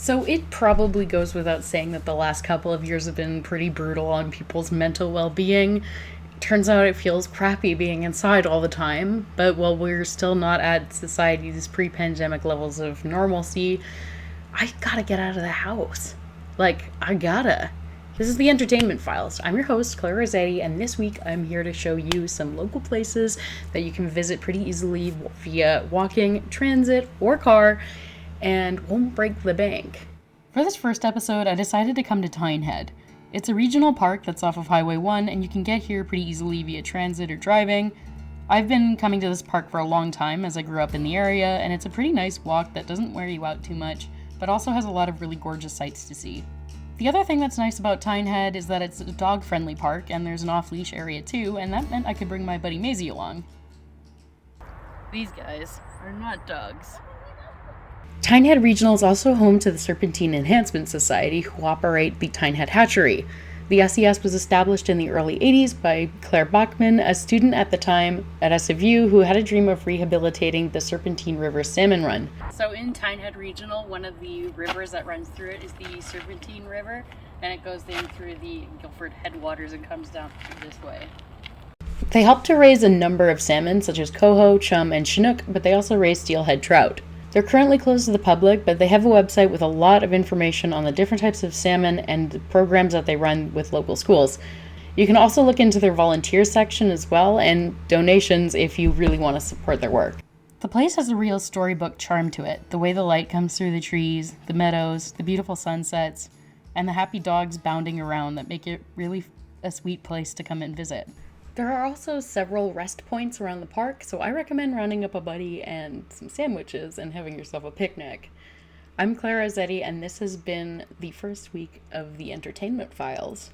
So it probably goes without saying that the last couple of years have been pretty brutal on people's mental well-being. Turns out it feels crappy being inside all the time, but while we're still not at society's pre-pandemic levels of normalcy, I gotta get out of the house. I gotta. This is the Entertainment Files. I'm your host, Claire Rossetti, and this week I'm here to show you some local places that you can visit pretty easily via walking, transit, or car, and won't break the bank. For this first episode, I decided to come to Tynehead. It's a regional park that's off of Highway 1, and you can get here pretty easily via transit or driving. I've been coming to this park for a long time as I grew up in the area, and it's a pretty nice walk that doesn't wear you out too much, but also has a lot of really gorgeous sights to see. The other thing that's nice about Tynehead is that it's a dog-friendly park, and there's an off-leash area too, and that meant I could bring my buddy Maisie along. These guys are not dogs. Tynehead Regional is also home to the Serpentine Enhancement Society, who operate the Tynehead Hatchery. The SES was established in the early 80s by Claire Bachman, a student at the time at SFU who had a dream of rehabilitating the Serpentine River salmon run. So in Tynehead Regional, one of the rivers that runs through it is the Serpentine River, and it goes in through the Guilford headwaters and comes down this way. They help to raise a number of salmon, such as coho, chum, and chinook, but they also raise steelhead trout. They're currently closed to the public, but they have a website with a lot of information on the different types of salmon and the programs that they run with local schools. You can also look into their volunteer section as well, and donations if you really want to support their work. The place has a real storybook charm to it. The way the light comes through the trees, the meadows, the beautiful sunsets, and the happy dogs bounding around that make it really a sweet place to come and visit. There are also several rest points around the park, so I recommend rounding up a buddy and some sandwiches and having yourself a picnic. I'm Claire Rossetti, and this has been the first week of the Entertainment Files.